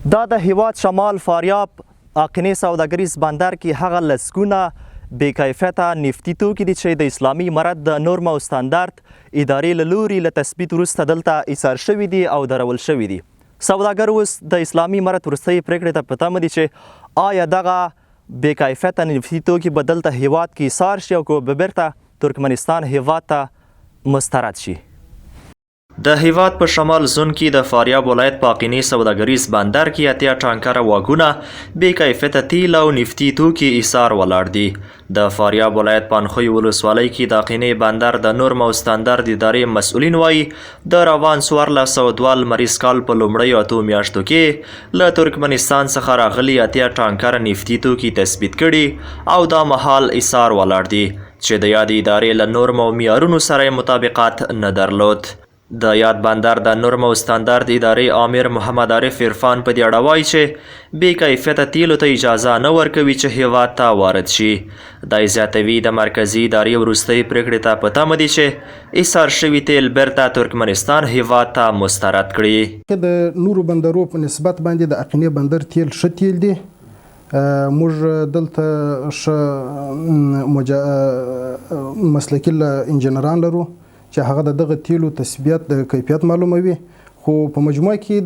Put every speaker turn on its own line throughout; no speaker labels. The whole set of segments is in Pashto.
دا د هیواد شمال فاریاب اقینې سوداګریز بندر کې هغه لسګونه بې کیفیته نفتي توکي دي چې د اسلامي امارت د نورم او ستاندارد ادارې له لوري له تثبیت وروسته دلته ایثار شوي دي او درول شوي دي. سوداګر اوس د اسلامي امارت وروستۍ پرېکړې ته په تمه دي چې آیا دغه بې کیفیته نفتي توکي به دلته هیواد کې ایثار شي او که به بیرته ترکمنستان هیواد ته مسترد شي. د هیواد په شمال زون کې د فاریاب ولایت په اقینې سوداګریز بندر کې اتیا ټانکره واګونه بې کیفیته تیل او نفتي توکي ایثار ولاړ دي. د فاریاب ولایت په انخوی ولسوالۍ کې د اقینې بندر د نورم او ستاندارد ادارې مسؤلین وایي د روان 1402 لمریز کال په لومړیو 8 میاشتو کې له ترکمنستان څخه راغلي اتیا ټانکره نفتي توکي تثبیت کړي او دا مهال ایثار ولاړ دي چې د یادې ادارې له نورم او معیارونو سره مطابقت نه درلود. د یاد بندر د نورم او ستاندارد ادارې امیر محمد عارف عرفان په دې اړه وایي چې بې کیفیته تیلو ته اجازه نه ورکوي چې هیواد ته وارد شي. دا زیاتوي د مرکزي ادارې وروستۍ پرېکړې ته په تمه دي چې ایثار شوي تیل بیرته ترکمنستان هیواد ته مسترد کړي.
د نورو بندرو په نسبت باندې د اقینې بندر تیل ښه تیل دي. موږ دلته ښه مسلکي انجنیران لرو چې هغه دغه تیلو تثبیت د کیفیت معلوموي، خو په مجموعه کې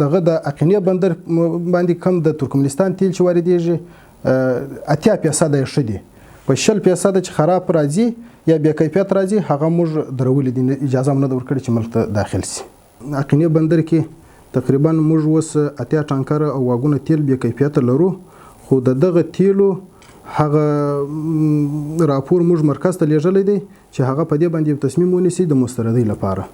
دغه د اقینې بندر باندې کم د ترکمنستان تیل چې واردېږي 80% یې ښه دي. په 20% چې خراب راځي یا بې کیفیت راځي هغه موږ درولي دي، اجازه هم نه ده ورکړې چې ملک ته داخل سي. اقینې بندر کې تقریبا موږ اوس 80 ټانکره او واګونه تیل بې کیفیته لرو، خو دغه تیلو هغه راپور موږ مرکز ته لیږلی دی چې هغه په دې باندې تصمیم ونیسي د مستردۍ لپاره.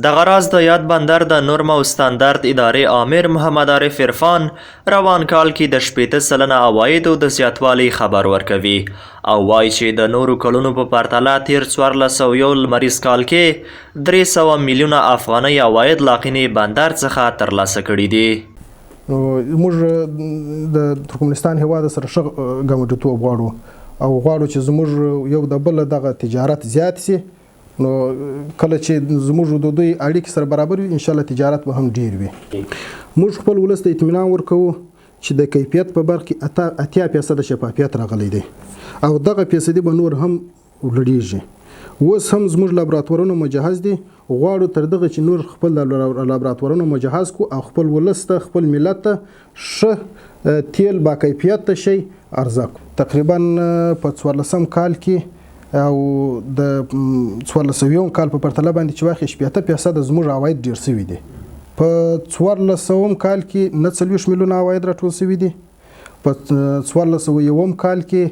دغه راز د یاد بندر د نورم او ستاندارد ادارې امیر محمد عارف عرفان روان کال کې د 80% عوایدو د زیاتوالي خبر ورکوي او وایي چې د نورو کلونو په پرتله تیر 1401 لمریز کال کې 300 میلیونه افغانۍ عواید له اقینې بندر څخه ترلاسه کړي دي.
موږ د ترکمنستان هیواد سره ښه ګاونډیتوب غواړو او غواړو چې زموږ یو د بل دغه تجارت زیات سي، نو کله چې زموږ د دوی اړیکې سره برابر وي انشاءالله تجارت به هم ډیر وي. موږ خپل ولس ته اطمینان ورکوو چې د کیفیت په برخه کې 80% شفافیت راغلی دی او دغه فیصدي به نور هم لوړیږي. اوس هم زموږ لابراتوارونه مجهز دي، غواړو تر دغه چې نور خپل لابراتوارونه مجهز کو او خپل ولس ته خپل ملت ته ښه تیل با کیفیت ته شي عرضه کو. تقریبا په 14 کال کې او د 1401 کال په پرتله باندې چې واخې 80% زموږ عواید ډیر شوي دي. په 1400 کال کې 49 میلیونه عواید راټول شوي دي، په 1401 کال کې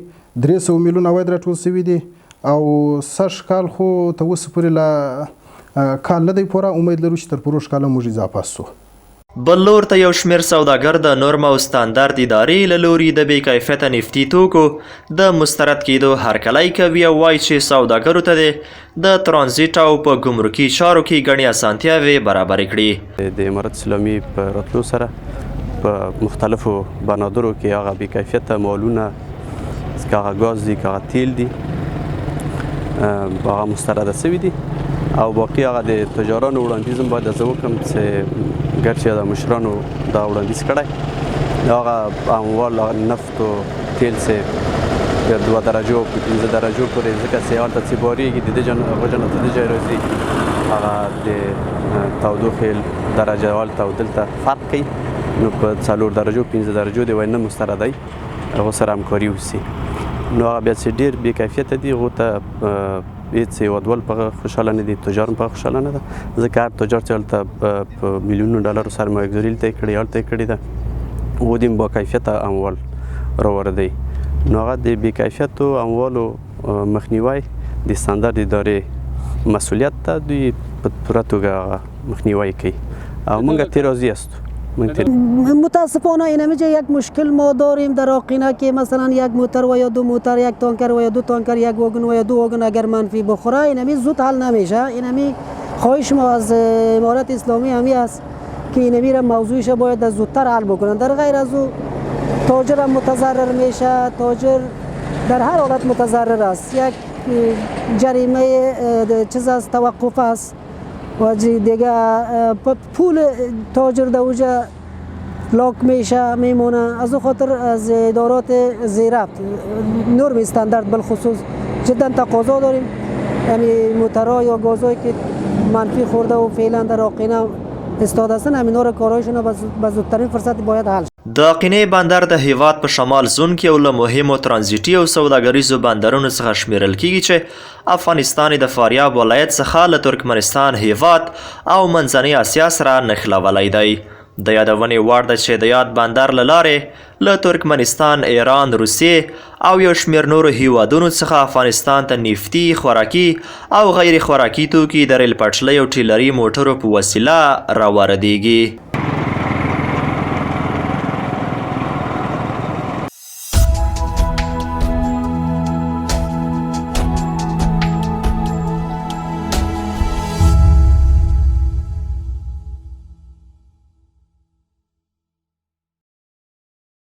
300 میلیونه عواید راټول شوي دي او سږ کال خو ته اوسه پورې لا کال نه دی پوره، امید لرو چې تر پروش کاله موږ اضافه سو.
بل لور ته یو شمېر سوداګر د نورم او ستاندارد ادارې له لوري د بې کیفیته نفتي توکو د مسترد کېدو هرکلی کوي او وایي چې سوداګرو ته د ترانزیت او په ګمرکي چارو کې ګڼې اسانتیاوې برابرې کړي.
د امارت اسلامي په راتلو سره په مختلفو بنادرو کې هغه بې کیفیته مالونه که هغه ګاز دي که هغه تیل دي هغه مسترده شوي دي او باقي هغه د تجارانو وړاندیز هم باید زه وکړم چې ګرچې د مشرانو دا وړاندیز کړی هغه اموال نفت و تیل چې د 2 درجو په 15 درجو پورې ځکه چې هلته چې بارېږي د دې هغه جنه د دې ځای راځي هغه د تودوخې درجه هلته او دلته فرق کوي، نو په 4 درجو 15 درجو د وای نه مستردی هغو سره همکاري وسي، نو هغه بیا چې ډېر بې کیفیته دي هغو ته هېڅ هېوادوال په هغه خوشحاله نه دي، تجار هم په هغه خوشحاله نه ده، ځکه هر تجار چې هلته په میلیونونو ډالرو سرمایه‌ګذاري هلته یې کړې هلته یې کړې ده هغو د با کیفیته اموال راوردوي. نو هغه د بې کیفیتو اموالو مخنیوی د ستاندارد ادارې مسئولیت ته دوی په پوره توګه هغه مخنیوی کوي او موږ ترې راضي هستو.
متاسفانه اینمیجه یک مشکل ما داریم در آقینه که مثلا یک موتر و یا 2 موتر، یک تانکر و یا 2 تانکر، یک واگن و یا 2 واگن اگر منفی بخوره اینمی زود حل نمیشه. اینمی خواهش ما از امارت اسلامی همی است که اینمی را موضوعش باید زودتر حل بکنن. در غیر از او تاجر متضرر میشه، تاجر در هر حالت متضرر است. یک جریمه چیز از توقف است و دیگه پول تاجر در اوجه بلاک میمونه. از او خاطر از ادارات زیربط نرم استاندارد بالخصوص جدا تقاضا داریم. یعنی موترها یا گازهایی که منفی خورده و فعلا در آقینه استاد هستن همینا را کارهایشون به زودترین فرصت باید حل شد.
د آقینې بندر د هیواد په شمال زون کې یو له مهمو ترانزیټي او سوداګریزو بندرونو څخه شمیرل کیږي چې افغانستان د فاریاب ولایت څخه له ترکمنستان هیواد او منځنۍ اسیا سره نښلولی دی. د یادونې وړ ده چې د یاد بندر له لارې له ترکمنستان، ایران، روسیې او یو شمېر نورو هیوادونو څخه افغانستان ته نفتي، خوراکي او غیر خوراکي توکي د ریل پټلۍ او ټیلري موټرو په وسیله راواردېږي.